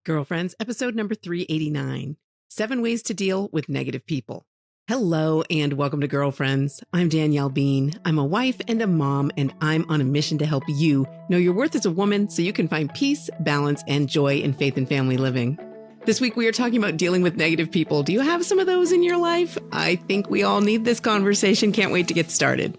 Girlfriends, episode number 389, 7 Ways to Deal with Negative People. Hello and welcome to Girlfriends. I'm Danielle Bean. I'm a wife and a mom, and I'm on a mission to help you know your worth as a woman so you can find peace, balance, and joy in faith and family living. This week, we are talking about dealing with negative people. Do you have some of those in your life? I think we all need this conversation. Can't wait to get started.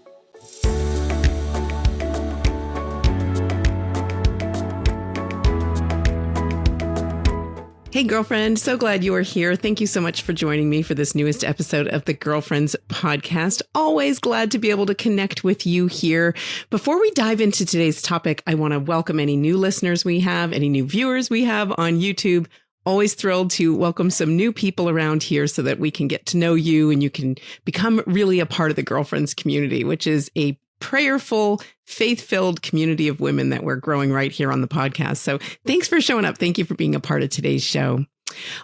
Hey, girlfriend. So glad you are here. Thank you so much for joining me for this newest episode of the Girlfriends podcast. Always glad to be able to connect with you here. Before we dive into today's topic, I want to welcome any new listeners we have, any new viewers we have on YouTube. Always thrilled to welcome some new people around here so that we can get to know you and you can become really a part of the Girlfriends community, which is a prayerful, faith-filled community of women that we're growing right here on the podcast. So thanks for showing up. Thank you for being a part of today's show.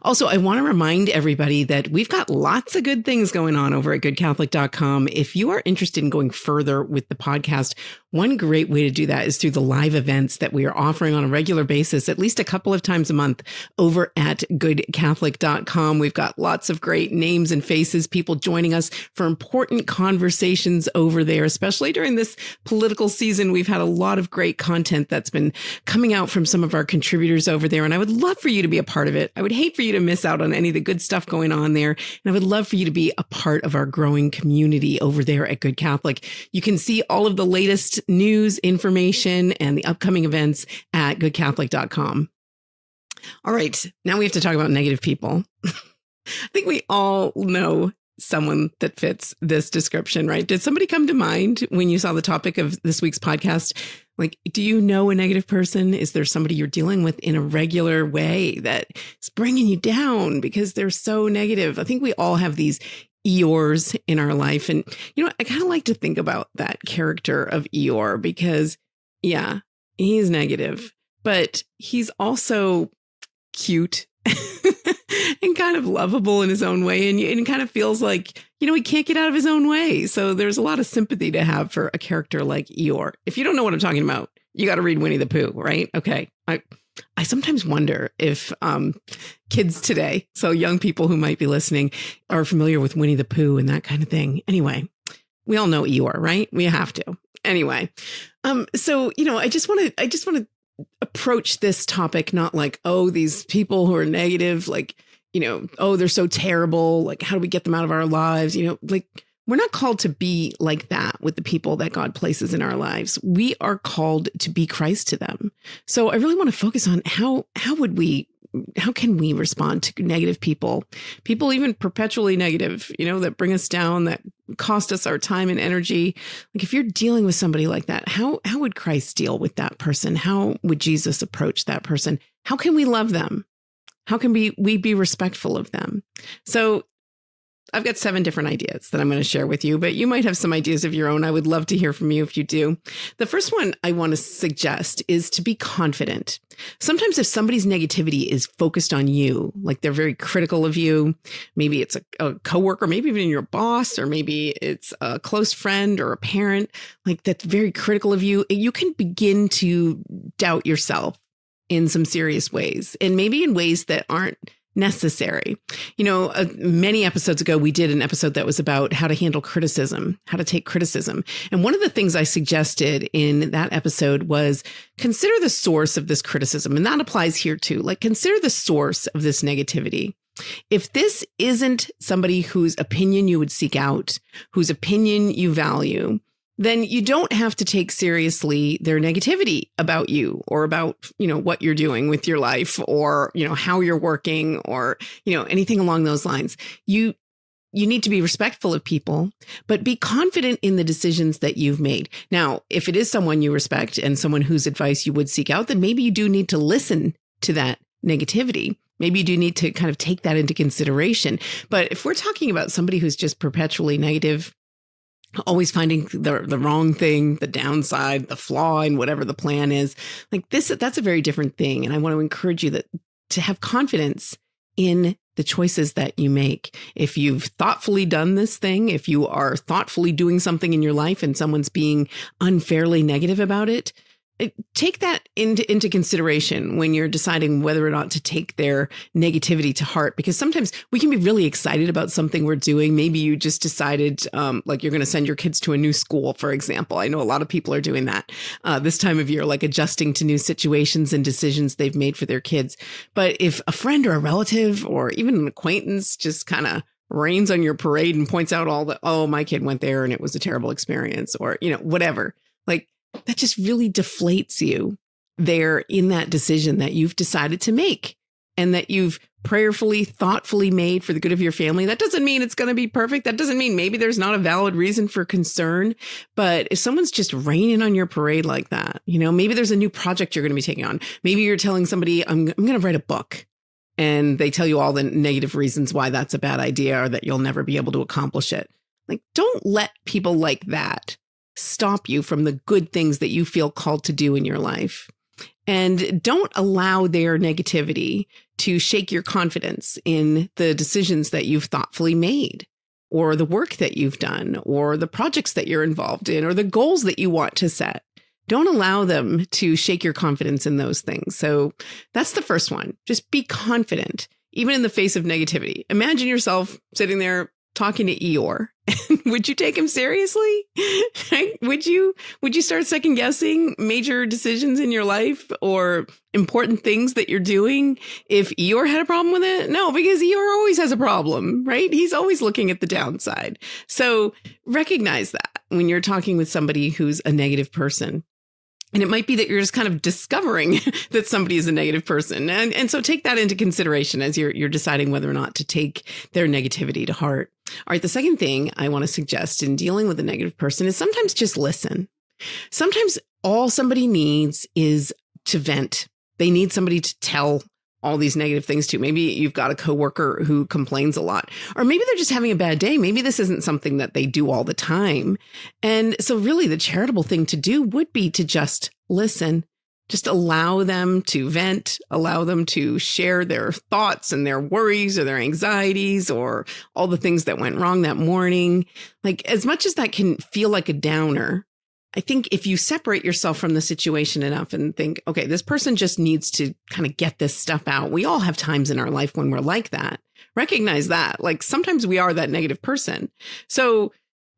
Also, I want to remind everybody that we've got lots of good things going on over at goodcatholic.com. If you are interested in going further with the podcast, one great way to do that is through the live events that we are offering on a regular basis, at least a couple of times a month over at goodcatholic.com. We've got lots of great names and faces, people joining us for important conversations over there, especially during this political season. We've had a lot of great content that's been coming out from some of our contributors over there, and I would love for you to be a part of it. I would hate for you to miss out on any of the good stuff going on there. And I would love for you to be a part of our growing community over there at Good Catholic. You can see all of the latest news, information, and the upcoming events at goodcatholic.com. All right. Now we have to talk about negative people. I think we all know someone that fits this description, right? Did somebody come to mind when you saw the topic of this week's podcast? Like, do you know a negative person? Is there somebody you're dealing with in a regular way that is bringing you down because they're so negative? I think we all have these Eeyores in our life. And, you know, I kind of like to think about that character of Eeyore because, yeah, he's negative, but he's also cute and kind of lovable in his own way. And it kind of feels like, you know, he can't get out of his own way. So there's a lot of sympathy to have for a character like Eeyore. If you don't know what I'm talking about, you got to read Winnie the Pooh, right? Okay. I sometimes wonder if kids today, so young people who might be listening, are familiar with Winnie the Pooh and that kind of thing. Anyway, we all know Eeyore, right? We have to. Anyway, so, you know, I just want to approach this topic not like, oh, these people who are negative, like, you know, oh, they're so terrible. Like, how do we get them out of our lives? You know, like, we're not called to be like that with the people that God places in our lives. We are called to be Christ to them. So I really want to focus on how can we respond to negative people even perpetually negative, you know, that bring us down, that cost us our time and energy. Like, if you're dealing with somebody like that, how would Christ deal with that person? How would Jesus approach that person? How can we love them? How can we be respectful of them? So I've got 7 different ideas that I'm going to share with you, but you might have some ideas of your own. I would love to hear from you if you do. The first one I want to suggest is to be confident. Sometimes if somebody's negativity is focused on you, like they're very critical of you, maybe it's a coworker, maybe even your boss, or maybe it's a close friend or a parent, like that's very critical of you, you can begin to doubt yourself in some serious ways, and maybe in ways that aren't necessary. You know, many episodes ago, we did an episode that was about how to handle criticism, how to take criticism. And one of the things I suggested in that episode was consider the source of this criticism. And that applies here too. Like, consider the source of this negativity. If this isn't somebody whose opinion you would seek out, whose opinion you value, then you don't have to take seriously their negativity about you or about, you know, what you're doing with your life or, you know, how you're working or, you know, anything along those lines. You need to be respectful of people, but be confident in the decisions that you've made. Now, if it is someone you respect and someone whose advice you would seek out, then maybe you do need to listen to that negativity. Maybe you do need to kind of take that into consideration. But if we're talking about somebody who's just perpetually negative, always finding the wrong thing, the downside, the flaw in whatever the plan is, like that's a very different thing. And I want to encourage you to have confidence in the choices that you make. If you've thoughtfully done this thing, if you are thoughtfully doing something in your life and someone's being unfairly negative about it, take that into consideration when you're deciding whether or not to take their negativity to heart, because sometimes we can be really excited about something we're doing. Maybe you just decided like you're going to send your kids to a new school, for example. I know a lot of people are doing that this time of year, like adjusting to new situations and decisions they've made for their kids. But if a friend or a relative or even an acquaintance just kind of rains on your parade and points out all the, oh, my kid went there and it was a terrible experience, or, whatever, like, that just really deflates you there in that decision that you've decided to make and that you've prayerfully, thoughtfully made for the good of your family. That doesn't mean it's going to be perfect. That doesn't mean maybe there's not a valid reason for concern. But if someone's just raining on your parade like that, maybe there's a new project you're going to be taking on. Maybe you're telling somebody, I'm going to write a book. And they tell you all the negative reasons why that's a bad idea or that you'll never be able to accomplish it. Like, don't let people like that stop you from the good things that you feel called to do in your life. And don't allow their negativity to shake your confidence in the decisions that you've thoughtfully made, or the work that you've done, or the projects that you're involved in, or the goals that you want to set. Don't allow them to shake your confidence in those things. So that's the first one. Just be confident, even in the face of negativity. Imagine yourself sitting there talking to Eeyore. Would you take him seriously? Right? Would you start second guessing major decisions in your life or important things that you're doing if Eeyore had a problem with it? No, because Eeyore always has a problem, right? He's always looking at the downside. So recognize that when you're talking with somebody who's a negative person. And it might be that you're just kind of discovering that somebody is a negative person. And so take that into consideration as you're deciding whether or not to take their negativity to heart. All right. The second thing I want to suggest in dealing with a negative person is sometimes just listen. Sometimes all somebody needs is to vent. They need somebody to tell all these negative things to. Maybe you've got a coworker who complains a lot, or maybe they're just having a bad day. Maybe this isn't something that they do all the time. And so really the charitable thing to do would be to just listen, just allow them to vent, allow them to share their thoughts and their worries or their anxieties or all the things that went wrong that morning. Like, as much as that can feel like a downer, I think if you separate yourself from the situation enough and think, okay, this person just needs to kind of get this stuff out. We all have times in our life when we're like that. Recognize that. Like, sometimes we are that negative person. So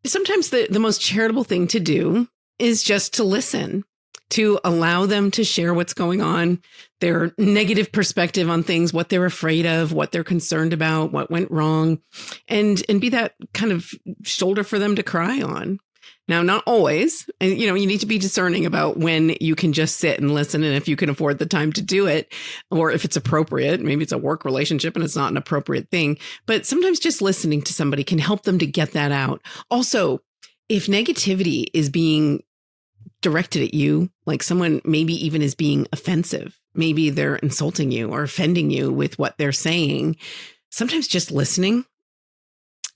sometimes the most charitable thing to do is just to listen, to allow them to share what's going on, their negative perspective on things, what they're afraid of, what they're concerned about, what went wrong, and be that kind of shoulder for them to cry on. Now, not always, and you need to be discerning about when you can just sit and listen, and if you can afford the time to do it, or if it's appropriate. Maybe it's a work relationship and it's not an appropriate thing, but sometimes just listening to somebody can help them to get that out. Also, if negativity is being directed at you, like someone maybe even is being offensive, maybe they're insulting you or offending you with what they're saying, sometimes just listening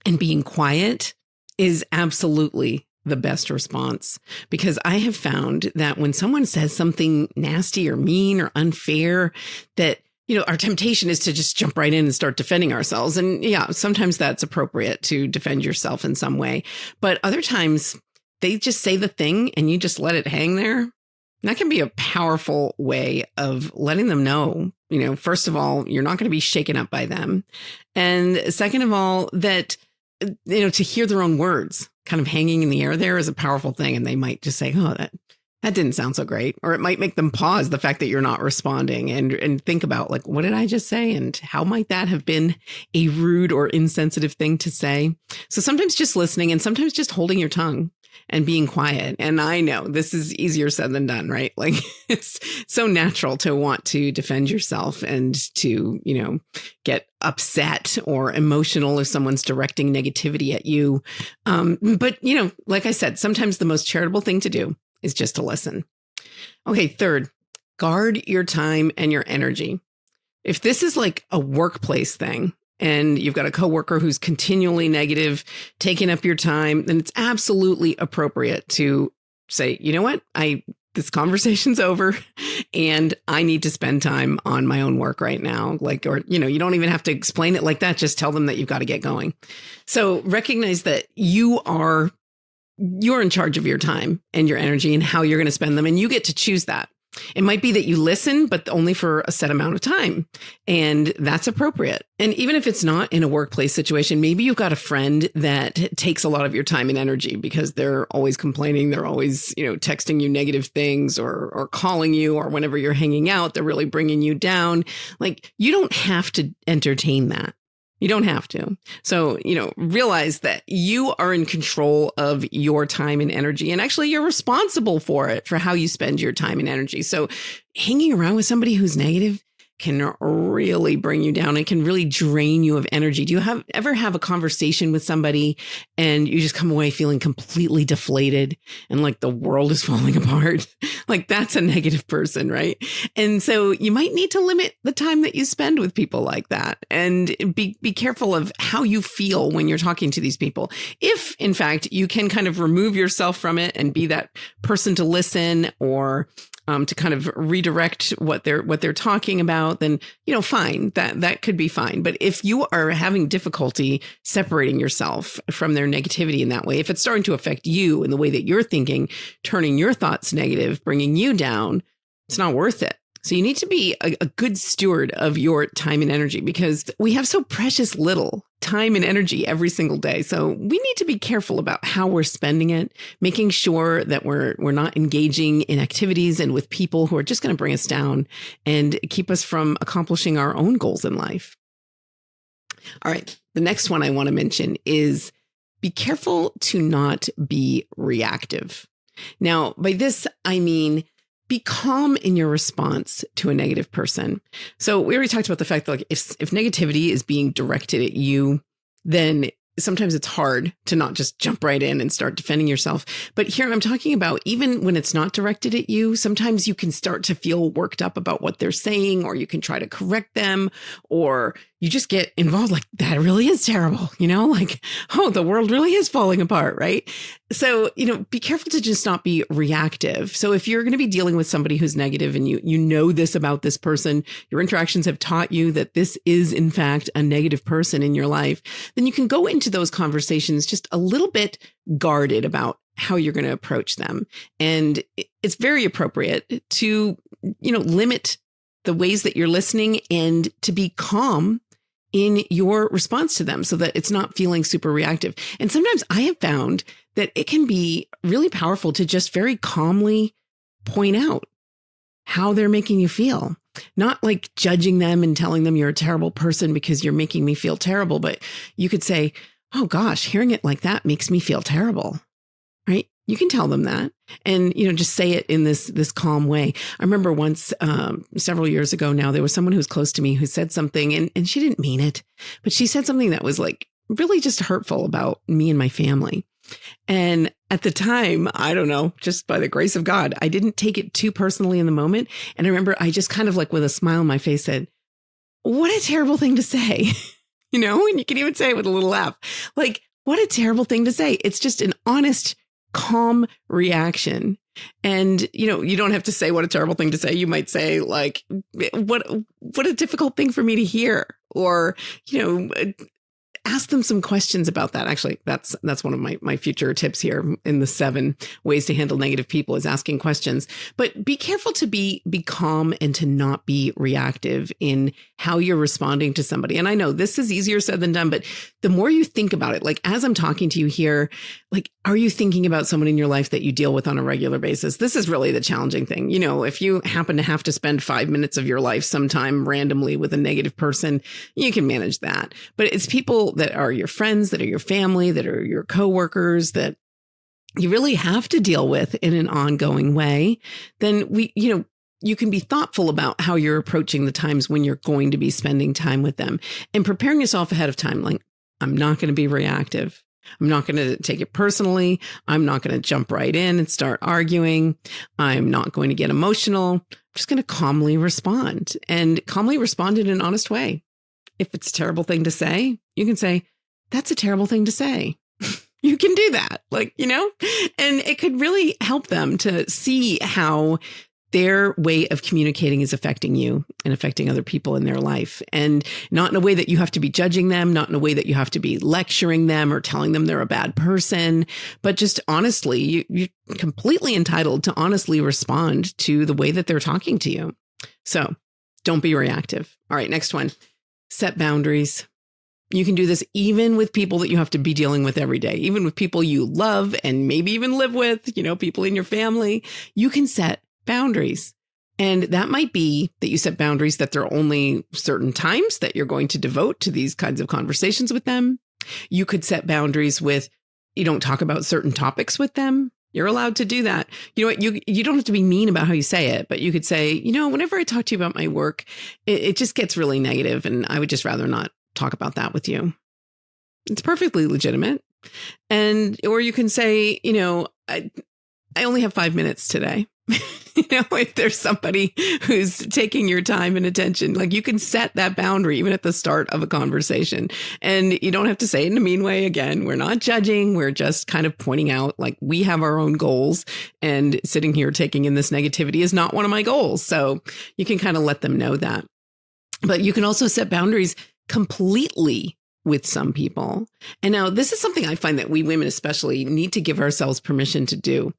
and being quiet is absolutely the best response, because I have found that when someone says something nasty or mean or unfair, that, our temptation is to just jump right in and start defending ourselves. And yeah, sometimes that's appropriate to defend yourself in some way. But other times they just say the thing and you just let it hang there. And that can be a powerful way of letting them know, first of all, you're not going to be shaken up by them. And second of all, that, to hear their own words kind of hanging in the air there is a powerful thing. And they might just say, oh, that didn't sound so great. Or it might make them pause the fact that you're not responding and think about, like, what did I just say? And how might that have been a rude or insensitive thing to say? So sometimes just listening and sometimes just holding your tongue and being quiet. And I know this is easier said than done, right? Like, it's so natural to want to defend yourself and to, get upset or emotional if someone's directing negativity at you. But, like I said, sometimes the most charitable thing to do is just to listen. Okay, third, guard your time and your energy. If this is like a workplace thing, and you've got a coworker who's continually negative, taking up your time, then it's absolutely appropriate to say, you know what, this conversation's over and I need to spend time on my own work right now. You don't even have to explain it like that. Just tell them that you've got to get going. So recognize that you are you're in charge of your time and your energy and how you're going to spend them. And you get to choose that. It might be that you listen, but only for a set amount of time. And that's appropriate. And even if it's not in a workplace situation, maybe you've got a friend that takes a lot of your time and energy because they're always complaining. They're always, texting you negative things or calling you, or whenever you're hanging out, they're really bringing you down. Like, you don't have to entertain that. You don't have to. So, realize that you are in control of your time and energy, and actually you're responsible for it, for how you spend your time and energy. So hanging around with somebody who's negative can really bring you down. It can really drain you of energy. Do you ever have a conversation with somebody and you just come away feeling completely deflated and like the world is falling apart? Like, that's a negative person, right? And so you might need to limit the time that you spend with people like that, and be careful of how you feel when you're talking to these people. If in fact you can kind of remove yourself from it and be that person to listen, or to kind of redirect what they're talking about, then, fine, that could be fine. But if you are having difficulty separating yourself from their negativity in that way, if it's starting to affect you in the way that you're thinking, turning your thoughts negative, bringing you down, it's not worth it. So you need to be a good steward of your time and energy, because we have so precious little time and energy every single day. So we need to be careful about how we're spending it, making sure that we're not engaging in activities and with people who are just going to bring us down and keep us from accomplishing our own goals in life. All right. The next one I want to mention is be careful to not be reactive. Now, by this, I mean, be calm in your response to a negative person. So we already talked about the fact that, like, if negativity is being directed at you, then sometimes it's hard to not just jump right in and start defending yourself. But here I'm talking about, even when it's not directed at you, sometimes you can start to feel worked up about what they're saying, or you can try to correct them, or you just get involved. Like, that really is terrible, like, oh, the world really is falling apart, right? So, be careful to just not be reactive. So if you're going to be dealing with somebody who's negative, and you know this about this person, your interactions have taught you that this is in fact a negative person in your life, then you can go into those conversations just a little bit guarded about how you're going to approach them. And it's very appropriate to, limit the ways that you're listening and to be calm in your response to them, so that it's not feeling super reactive. And sometimes I have found that it can be really powerful to just very calmly point out how they're making you feel. Not like judging them and telling them you're a terrible person because you're making me feel terrible, but you could say, oh gosh, hearing it like that makes me feel terrible, right? You can tell them that, and, just say it in this calm way. I remember once, several years ago now, there was someone who was close to me who said something, and she didn't mean it, but she said something that was like really just hurtful about me and my family. And at the time, I don't know, just by the grace of God, I didn't take it too personally in the moment. And I remember I just kind of, like, with a smile on my face, said, what a terrible thing to say, and you can even say it with a little laugh, like, what a terrible thing to say. It's just an honest, calm reaction. And, you don't have to say what a terrible thing to say. You might say, like, what a difficult thing for me to hear, or, ask them some questions about that. Actually, that's one of my future tips here in the 7 ways to handle negative people, is asking questions. But be careful to be calm and to not be reactive in how you're responding to somebody. And I know this is easier said than done, but the more you think about it, like, as I'm talking to you here, like, are you thinking about someone in your life that you deal with on a regular basis? This is really the challenging thing. If you happen to have to spend 5 minutes of your life sometime randomly with a negative person, you can manage that. But it's people that are your friends, that are your family, that are your coworkers, that you really have to deal with in an ongoing way. Then you can be thoughtful about how you're approaching the times when you're going to be spending time with them, and preparing yourself ahead of time. Like, I'm not going to be reactive. I'm not going to take it personally. I'm not going to jump right in and start arguing. I'm not going to get emotional. I'm just going to calmly respond, and calmly respond in an honest way. If it's a terrible thing to say, you can say, that's a terrible thing to say. You can do that, and it could really help them to see how their way of communicating is affecting you and affecting other people in their life. And not in a way that you have to be judging them, not in a way that you have to be lecturing them or telling them they're a bad person, but just honestly, you're completely entitled to honestly respond to the way that they're talking to you. So don't be reactive. All right, next one. Set boundaries. You can do this even with people that you have to be dealing with every day, even with people you love and maybe even live with, people in your family. You can set boundaries. And that might be that you set boundaries that there are only certain times that you're going to devote to these kinds of conversations with them. You could set boundaries with you don't talk about certain topics with them. You're allowed to do that. You know what? You don't have to be mean about how you say it, but you could say, whenever I talk to you about my work, it just gets really negative, and I would just rather not talk about that with you. It's perfectly legitimate. Or you can say, I only have 5 minutes today. If there's somebody who's taking your time and attention, like you can set that boundary even at the start of a conversation, and you don't have to say it in a mean way. Again, we're not judging. We're just kind of pointing out like we have our own goals, and sitting here taking in this negativity is not one of my goals. So you can kind of let them know that. But you can also set boundaries completely with some people. And now this is something I find that we women especially need to give ourselves permission to do.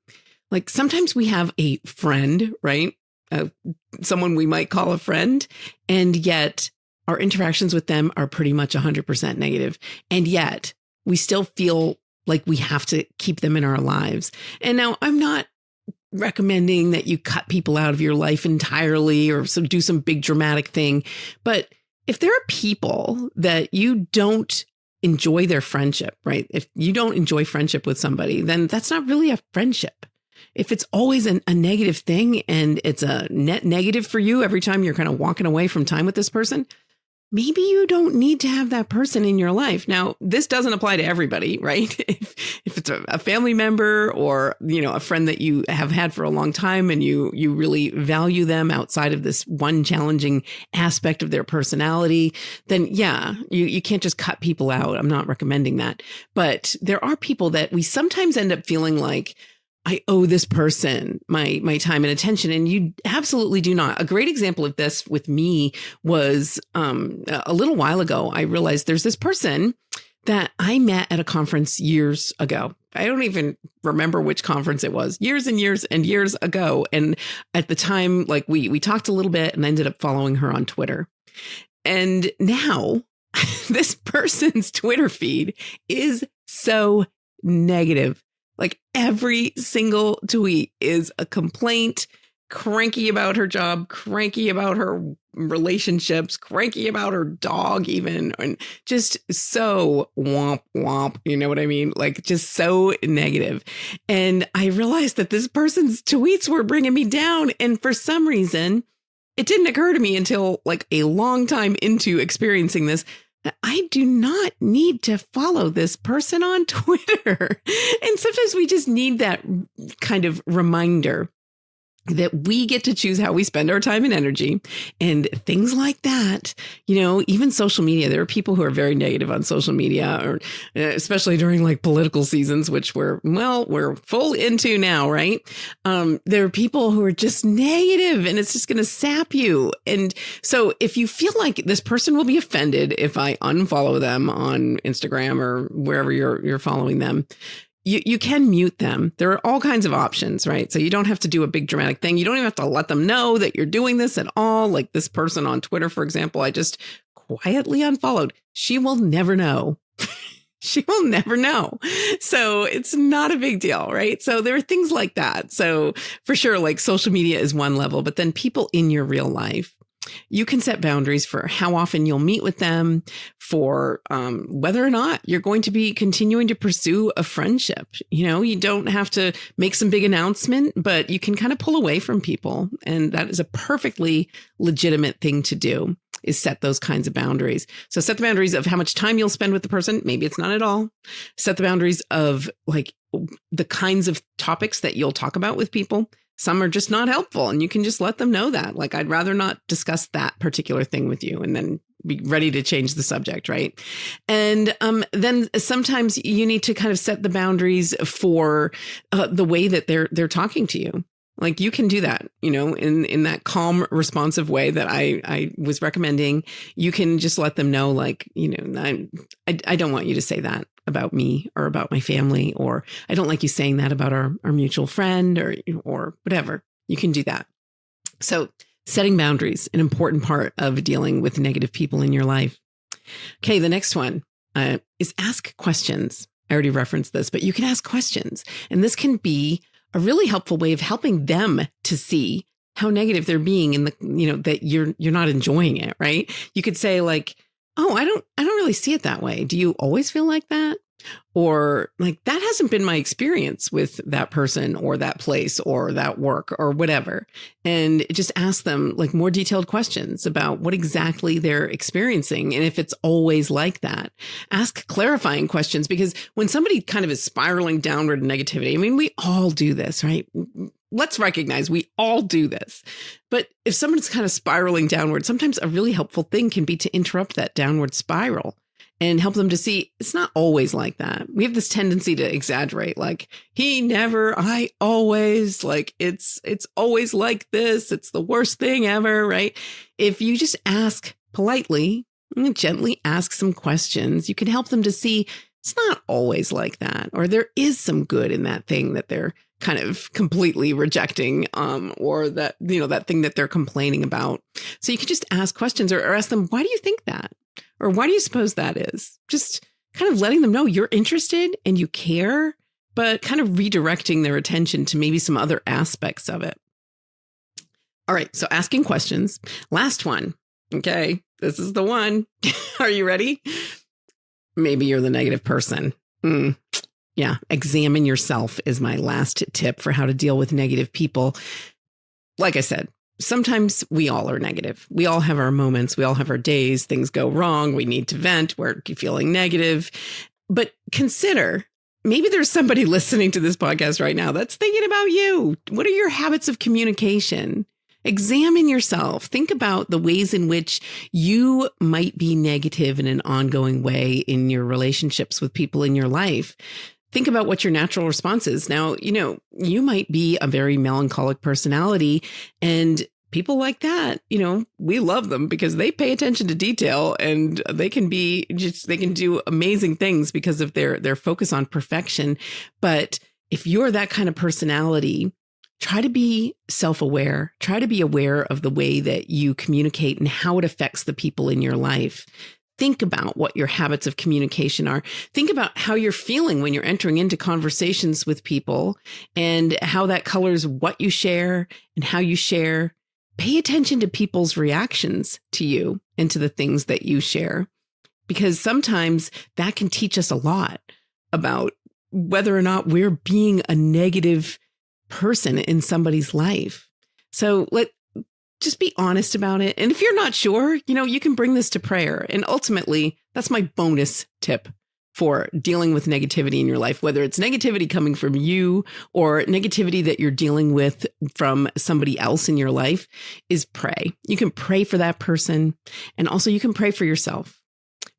Like sometimes we have a friend, right? Someone we might call a friend, and yet our interactions with them are pretty much 100% negative. And yet we still feel like we have to keep them in our lives. And now I'm not recommending that you cut people out of your life entirely or do some big dramatic thing. But if there are people that you don't enjoy their friendship, right? If you don't enjoy friendship with somebody, then that's not really a friendship. If it's always a negative thing and it's a net negative for you every time you're kind of walking away from time with this person, maybe you don't need to have that person in your life. Now, this doesn't apply to everybody, right? If it's a family member or, a friend that you have had for a long time and you really value them outside of this one challenging aspect of their personality, then yeah, you can't just cut people out. I'm not recommending that. But there are people that we sometimes end up feeling like, I owe this person my time and attention. And you absolutely do not. A great example of this with me was a little while ago. I realized there's this person that I met at a conference years ago. I don't even remember which conference it was, years and years and years ago. And at the time, like we talked a little bit and I ended up following her on Twitter. And now this person's Twitter feed is so negative. Like every single tweet is a complaint, cranky about her job, cranky about her relationships, cranky about her dog even, and just so womp womp, you know what I mean? Like just so negative. And I realized that this person's tweets were bringing me down. And for some reason, it didn't occur to me until like a long time into experiencing this, I do not need to follow this person on Twitter. And sometimes we just need that kind of reminder that we get to choose how we spend our time and energy and things like that. Even social media, there are people who are very negative on social media, or especially during like political seasons, which we're full into now, right? There are people who are just negative and it's just going to sap you. And so if you feel like this person will be offended if I unfollow them on Instagram or wherever you're following them, you can mute them. There are all kinds of options, right? So you don't have to do a big dramatic thing. You don't even have to let them know that you're doing this at all. Like this person on Twitter, for example, I just quietly unfollowed. She will never know. She will never know. So it's not a big deal, right? So there are things like that. So for sure, like social media is one level, but then people in your real life, you can set boundaries for how often you'll meet with them, for whether or not you're going to be continuing to pursue a friendship. You don't have to make some big announcement, but you can kind of pull away from people. And that is a perfectly legitimate thing to do, is set those kinds of boundaries. So set the boundaries of how much time you'll spend with the person. Maybe it's not at all. Set the boundaries of like the kinds of topics that you'll talk about with people. Some are just not helpful, and you can just let them know that. Like, I'd rather not discuss that particular thing with you, and then be ready to change the subject, right? And then sometimes you need to kind of set the boundaries for the way that they're talking to you. Like you can do that, in that calm, responsive way that I was recommending. You can just let them know, like, I don't want you to say that about me or about my family, or I don't like you saying that about our mutual friend or whatever. You can do that. So setting boundaries, an important part of dealing with negative people in your life. Okay, the next one is ask questions. I already referenced this, but you can ask questions. And this can be a really helpful way of helping them to see how negative they're being in that you're not enjoying it, right? You could say like, oh, I don't really see it that way. Do you always feel like that? Or like, that hasn't been my experience with that person or that place or that work or whatever. And just ask them like more detailed questions about what exactly they're experiencing. And if it's always like that, ask clarifying questions, because when somebody kind of is spiraling downward in negativity, I mean, we all do this, right? Let's recognize we all do this. But if someone's kind of spiraling downward, sometimes a really helpful thing can be to interrupt that downward spiral and help them to see it's not always like that. We have this tendency to exaggerate, like he never, I always, like it's always like this. It's the worst thing ever, right? If you just ask politely and gently ask some questions, you can help them to see it's not always like that, or there is some good in that thing that they're kind of completely rejecting, or that, that thing that they're complaining about. So you can just ask questions or ask them, why do you think that? Or why do you suppose that is? Just kind of letting them know you're interested and you care, but kind of redirecting their attention to maybe some other aspects of it. All right. So asking questions. Last one. Okay. This is the one. Are you ready? Maybe you're the negative person. Yeah. Examine yourself is my last tip for how to deal with negative people. Like I said, sometimes we all are negative. We all have our moments. We all have our days. Things go wrong. We need to vent. We're feeling negative. But consider, maybe there's somebody listening to this podcast right now that's thinking about you. What are your habits of communication? Examine yourself. Think about the ways in which you might be negative in an ongoing way in your relationships with people in your life. Think about what your natural response is. Now, you might be a very melancholic personality, and people like that, we love them because they pay attention to detail, and they can do amazing things because of their focus on perfection. But if you're that kind of personality, try to be self-aware. Try to be aware of the way that you communicate and how it affects the people in your life. Think about what your habits of communication are. Think about how you're feeling when you're entering into conversations with people and how that colors what you share and how you share. Pay attention to people's reactions to you and to the things that you share, because sometimes that can teach us a lot about whether or not we're being a negative person in somebody's life. So just be honest about it. And if you're not sure, you can bring this to prayer. And ultimately, that's my bonus tip for dealing with negativity in your life, whether it's negativity coming from you or negativity that you're dealing with from somebody else in your life, is pray. You can pray for that person. And also you can pray for yourself.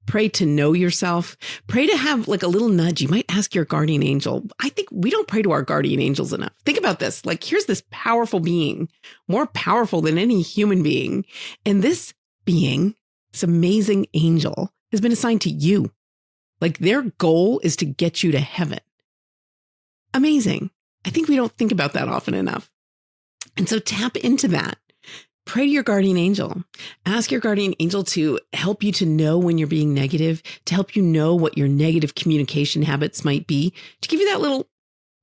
Pray to know yourself. Pray to have like a little nudge. You might ask your guardian angel. I think we don't pray to our guardian angels enough. Think about this. Like, here's this powerful being, more powerful than any human being. And this being, this amazing angel, has been assigned to you. Like, their goal is to get you to heaven. Amazing. I think we don't think about that often enough. And so tap into that. Pray to your guardian angel. Ask your guardian angel to help you to know when you're being negative, to help you know what your negative communication habits might be, to give you that little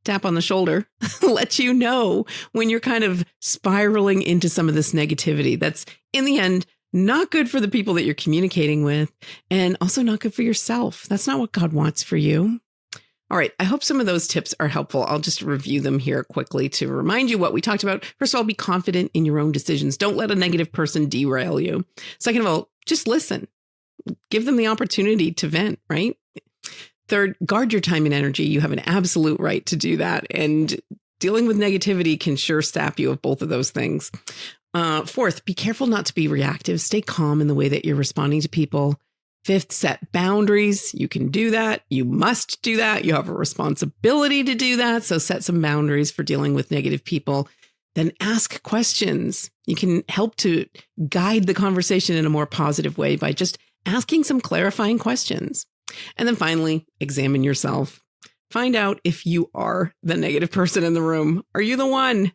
tap on the shoulder, let you know when you're kind of spiraling into some of this negativity that's, in the end, not good for the people that you're communicating with, and also not good for yourself. That's not what God wants for you. All right. I hope some of those tips are helpful. I'll just review them here quickly to remind you what we talked about. First of all, be confident in your own decisions. Don't let a negative person derail you. Second of all, just listen. Give them the opportunity to vent, right? Third, guard your time and energy. You have an absolute right to do that. And dealing with negativity can sure sap you of both of those things. Fourth, be careful not to be reactive. Stay calm in the way that you're responding to people. Fifth, set boundaries. You can do that. You must do that. You have a responsibility to do that. So set some boundaries for dealing with negative people. then ask questions. You can help to guide the conversation in a more positive way by just asking some clarifying questions. And then finally, examine yourself. Find out if you are the negative person in the room. Are you the one?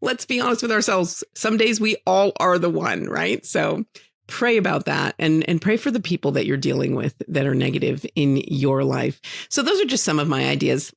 Let's be honest with ourselves. Some days we all are the one, right? So pray about that and pray for the people that you're dealing with that are negative in your life. So those are just some of my ideas.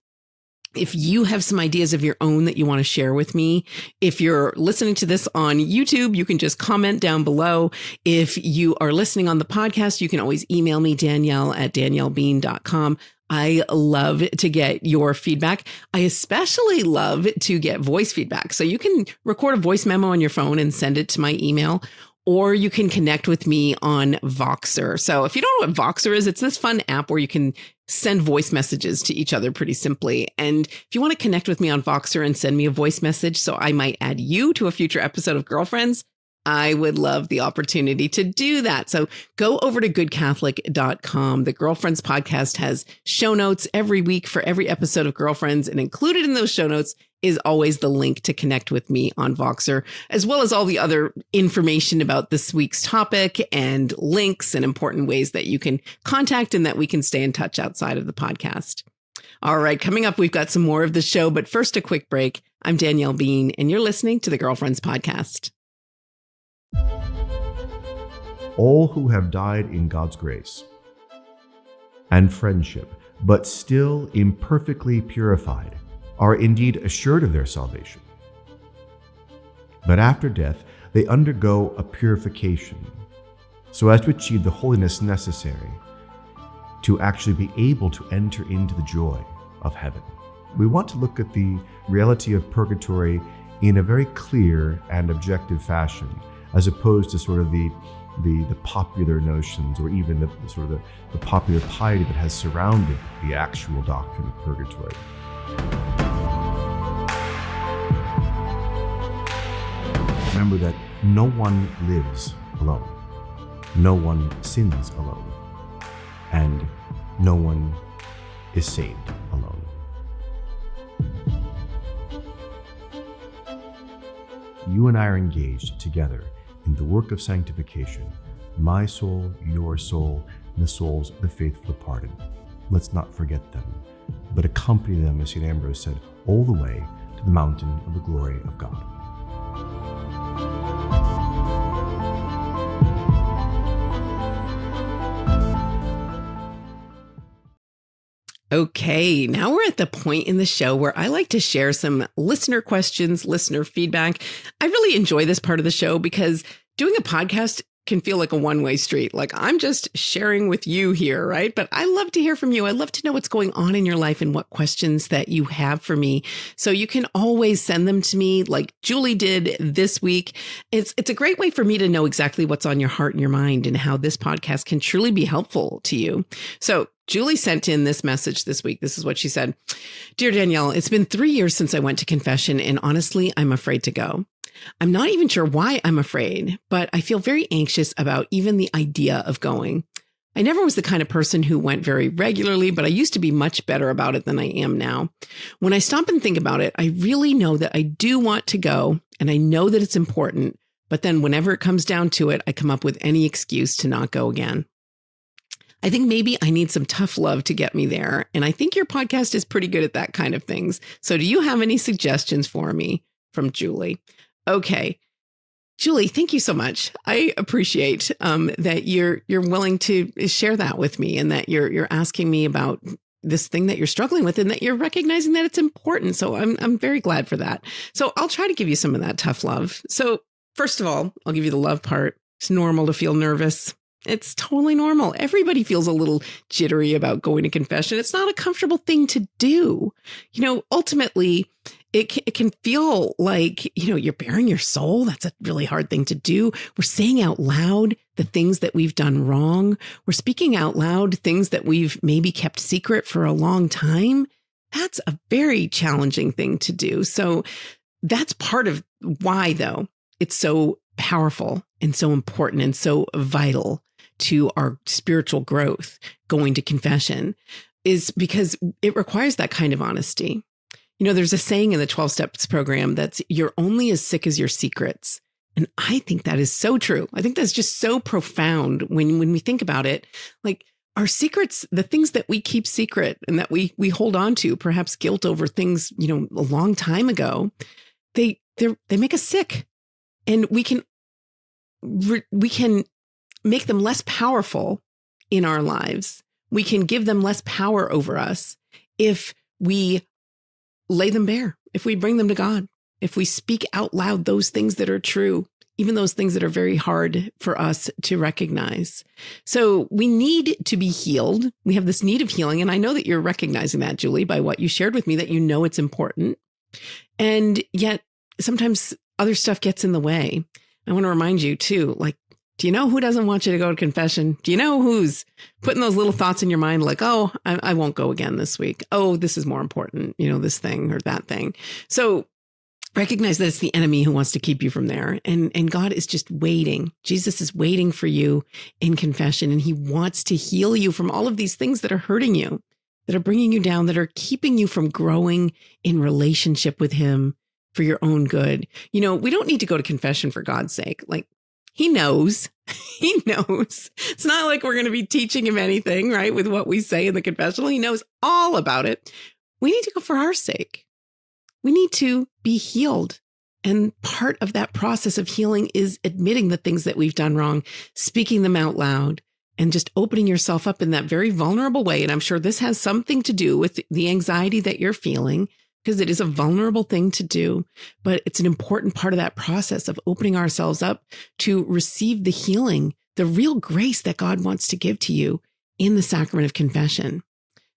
If you have some ideas of your own that you want to share with me, if you're listening to this on YouTube, you can just comment down below. If you are listening on the podcast, you can always email me, Danielle@daniellebean.com. I love to get your feedback. I especially love to get voice feedback. So you can record a voice memo on your phone and send it to my email, or you can connect with me on Voxer. So if you don't know what Voxer is, it's this fun app where you can send voice messages to each other pretty simply. And if you want to connect with me on Voxer and send me a voice message so I might add you to a future episode of Girlfriends, I would love the opportunity to do that. So go over to goodcatholic.com. The Girlfriends podcast has show notes every week for every episode of Girlfriends. And included in those show notes is always the link to connect with me on Voxer, as well as all the other information about this week's topic and links and important ways that you can contact and that we can stay in touch outside of the podcast. All right, coming up, we've got some more of the show, but first a quick break. I'm Danielle Bean, and you're listening to the Girlfriends podcast. All who have died in God's grace and friendship, but still imperfectly purified, are indeed assured of their salvation. But after death, they undergo a purification so as to achieve the holiness necessary to actually be able to enter into the joy of heaven. We want to look at the reality of purgatory in a very clear and objective fashion, as opposed to sort of the popular notions or even the popular piety that has surrounded the actual doctrine of purgatory. Remember that no one lives alone, no one sins alone, and no one is saved alone. You and I are engaged together in the work of sanctification, my soul, your soul, and the souls of the faithful departed. Let's not forget them, but accompany them, as St. Ambrose said, all the way to the mountain of the glory of God. Okay, now we're at the point in the show where I like to share some listener questions, listener feedback. I really enjoy this part of the show because doing a podcast can feel like a one-way street. Like I'm just sharing with you here, right? But I love to hear from you. I love to know what's going on in your life and what questions that you have for me. So you can always send them to me like Julie did this week. It's a great way for me to know exactly what's on your heart and your mind and how this podcast can truly be helpful to you. So Julie sent in this message this week. This is what she said. Dear Danielle, it's been 3 years since I went to confession, and honestly, I'm afraid to go. I'm not even sure why I'm afraid, but I feel very anxious about even the idea of going. I never was the kind of person who went very regularly, but I used to be much better about it than I am now. When I stop and think about it, I really know that I do want to go, and I know that it's important, but then whenever it comes down to it, I come up with any excuse to not go again. I think maybe I need some tough love to get me there. And I think your podcast is pretty good at that kind of things. So do you have any suggestions for me? From Julie. Okay. Julie, thank you so much. I appreciate that you're willing to share that with me and that you're asking me about this thing that you're struggling with and that you're recognizing that it's important. So I'm very glad for that. So I'll try to give you some of that tough love. So first of all, I'll give you the love part. It's normal to feel nervous. It's totally normal. Everybody feels a little jittery about going to confession. It's not a comfortable thing to do. Ultimately, it can feel like, you're bearing your soul. That's a really hard thing to do. We're saying out loud the things that we've done wrong. We're speaking out loud things that we've maybe kept secret for a long time. That's a very challenging thing to do. So that's part of why, though, it's so powerful and so important and so vital to our spiritual growth, going to confession, is because it requires that kind of honesty. There's a saying in the 12 Steps program that's you're only as sick as your secrets. And I think that is so true. I think that's just so profound when we think about it. Like our secrets, the things that we keep secret and that we hold on to, perhaps guilt over things, a long time ago, they make us sick. And we can make them less powerful in our lives. We can give them less power over us if we lay them bare, if we bring them to God, if we speak out loud those things that are true, even those things that are very hard for us to recognize. So we need to be healed. We have this need of healing. And I know that you're recognizing that, Julie, by what you shared with me, that it's important. And yet sometimes other stuff gets in the way. I want to remind you too, do you know who doesn't want you to go to confession? Do you know who's putting those little thoughts in your mind like, oh, I won't go again this week. Oh, this is more important, this thing or that thing. So recognize that it's the enemy who wants to keep you from there. And God is just waiting. Jesus is waiting for you in confession. And he wants to heal you from all of these things that are hurting you, that are bringing you down, that are keeping you from growing in relationship with him for your own good. We don't need to go to confession for God's sake. He knows. He knows. It's not like we're going to be teaching him anything, right? With what we say in the confessional. He knows all about it. We need to go for our sake. We need to be healed. And part of that process of healing is admitting the things that we've done wrong, speaking them out loud, and just opening yourself up in that very vulnerable way. And I'm sure this has something to do with the anxiety that you're feeling, because it is a vulnerable thing to do, but it's an important part of that process of opening ourselves up to receive the healing, the real grace that God wants to give to you in the sacrament of confession.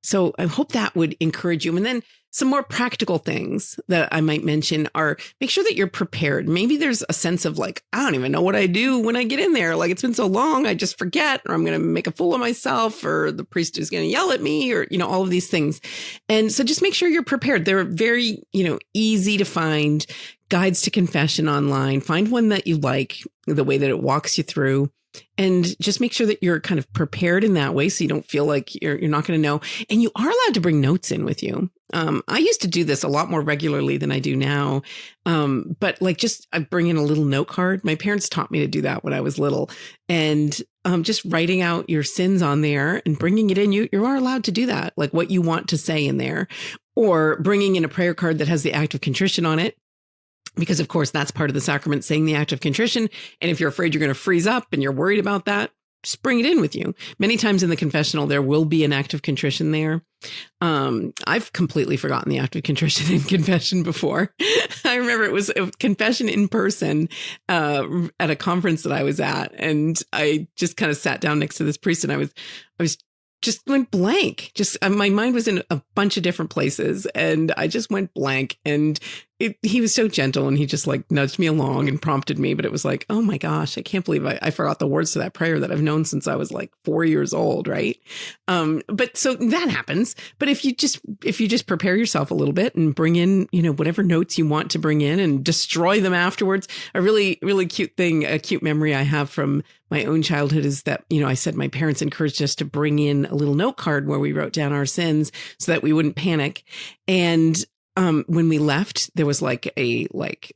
So I hope that would encourage you. And then some more practical things that I might mention are make sure that you're prepared. Maybe there's a sense of I don't even know what I do when I get in there. It's been so long, I just forget, or I'm going to make a fool of myself, or the priest is going to yell at me, or, all of these things. And so just make sure you're prepared. They're very, easy to find guides to confession online. Find one that you like, the way that it walks you through. And just make sure that you're kind of prepared in that way so you don't feel like you're not going to know. And you are allowed to bring notes in with you. I used to do this a lot more regularly than I do now. But I bring in a little note card. My parents taught me to do that when I was little. And just writing out your sins on there and bringing it in, you are allowed to do that, what you want to say in there, or bringing in a prayer card that has the act of contrition on it. Because, of course, that's part of the sacrament, saying the act of contrition. And if you're afraid you're going to freeze up and you're worried about that, just bring it in with you. Many times in the confessional, there will be an act of contrition there. I've completely forgotten the act of contrition in confession before. I remember it was a confession in person at a conference that I was at. And I just kind of sat down next to this priest and I was just went blank. My mind was in a bunch of different places and I just went blank. And he was so gentle and he just nudged me along and prompted me. But it was oh my gosh, I can't believe I forgot the words to that prayer that I've known since I was 4 years old. Right. But so that happens. But if you just prepare yourself a little bit and bring in, whatever notes you want to bring in and destroy them afterwards. A really, really cute thing, a cute memory I have from my own childhood is that, I said my parents encouraged us to bring in a little note card where we wrote down our sins so that we wouldn't panic. And when we left, there was a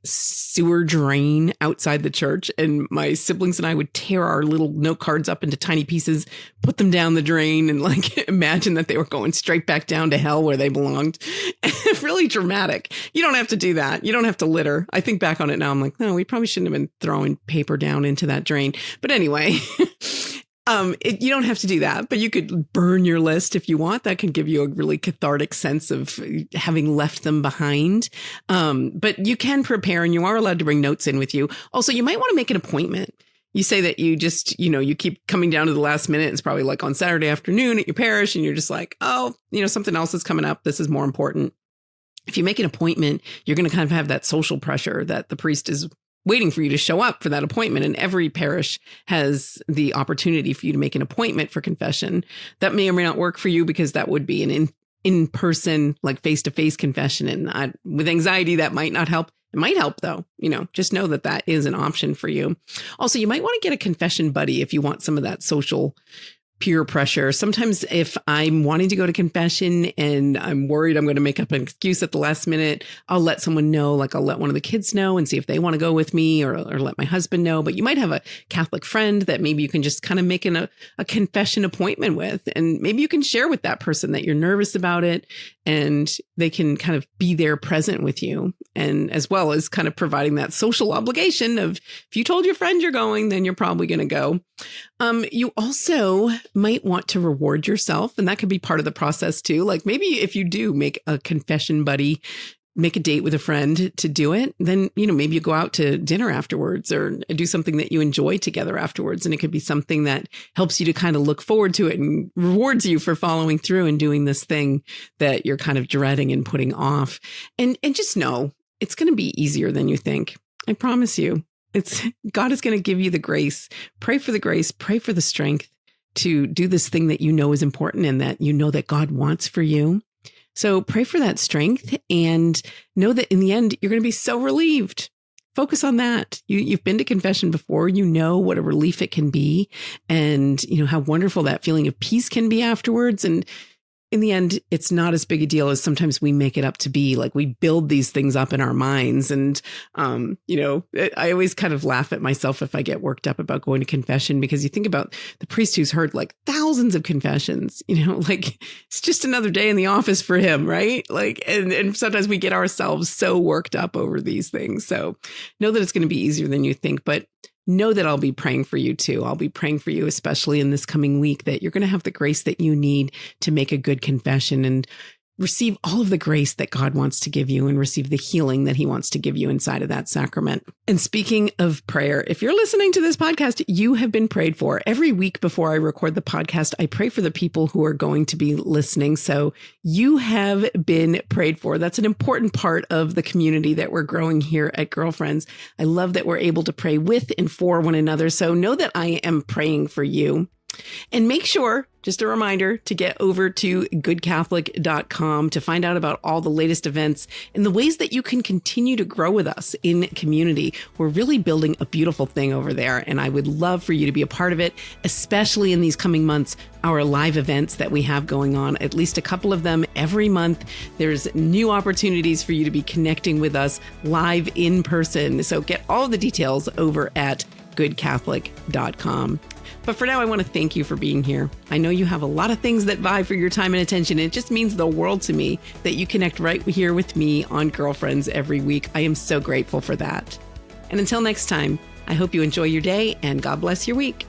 sewer drain outside the church, and my siblings and I would tear our little note cards up into tiny pieces, put them down the drain, and imagine that they were going straight back down to hell where they belonged. Really dramatic. You don't have to do that. You don't have to litter. I think back on it now, I'm no, we probably shouldn't have been throwing paper down into that drain. But anyway. You don't have to do that, but you could burn your list if you want. That can give you a really cathartic sense of having left them behind. But you can prepare and you are allowed to bring notes in with you. Also, you might want to make an appointment. You say that you just, you keep coming down to the last minute. It's probably on Saturday afternoon at your parish and you're just oh, something else is coming up. This is more important. If you make an appointment, you're going to kind of have that social pressure that the priest is waiting for you to show up for that appointment. And every parish has the opportunity for you to make an appointment for confession. That may or may not work for you because that would be an in-person, face-to-face confession. And with anxiety, that might not help. It might help, though. Just know that that is an option for you. Also, you might want to get a confession buddy if you want some of that social peer pressure. Sometimes if I'm wanting to go to confession and I'm worried I'm going to make up an excuse at the last minute, I'll let someone know, like I'll let one of the kids know and see if they want to go with me, or let my husband know. But you might have a Catholic friend that maybe you can just kind of make a confession appointment with. And maybe you can share with that person that you're nervous about it, and they can kind of be there present with you. And as well as kind of providing that social obligation of, if you told your friend you're going, then you're probably going to go. You also might want to reward yourself, and that could be part of the process too. Like maybe if you do make a confession buddy, make a date with a friend to do it, then, maybe you go out to dinner afterwards or do something that you enjoy together afterwards. And it could be something that helps you to kind of look forward to it and rewards you for following through and doing this thing that you're kind of dreading and putting off. And just know it's going to be easier than you think. I promise you. God is going to give you the grace. Pray for the grace, pray for the strength to do this thing that you know is important and that you know that God wants for you. So pray for that strength and know that in the end, you're going to be so relieved. Focus on that. You've been to confession before. You know what a relief it can be, and how wonderful that feeling of peace can be afterwards. And in the end, it's not as big a deal as sometimes we make it up to be. Like we build these things up in our minds. And, I always kind of laugh at myself if I get worked up about going to confession, because you think about the priest who's heard like thousands of confessions, like it's just another day in the office for him, right? Like, and sometimes we get ourselves so worked up over these things. So know that it's going to be easier than you think, but know that I'll be praying for you too. I'll be praying for you, especially in this coming week, that you're going to have the grace that you need to make a good confession and receive all of the grace that God wants to give you and receive the healing that he wants to give you inside of that sacrament. And speaking of prayer, if you're listening to this podcast, you have been prayed for. Every week before I record the podcast, I pray for the people who are going to be listening. So you have been prayed for. That's an important part of the community that we're growing here at Girlfriends. I love that we're able to pray with and for one another. So know that I am praying for you. And make sure, just a reminder, to get over to goodcatholic.com to find out about all the latest events and the ways that you can continue to grow with us in community. We're really building a beautiful thing over there, and I would love for you to be a part of it, especially in these coming months, our live events that we have going on, at least a couple of them every month. There's new opportunities for you to be connecting with us live in person. So get all the details over at goodcatholic.com. But for now, I want to thank you for being here. I know you have a lot of things that vie for your time and attention. It just means the world to me that you connect right here with me on Girlfriends every week. I am so grateful for that. And until next time, I hope you enjoy your day and God bless your week.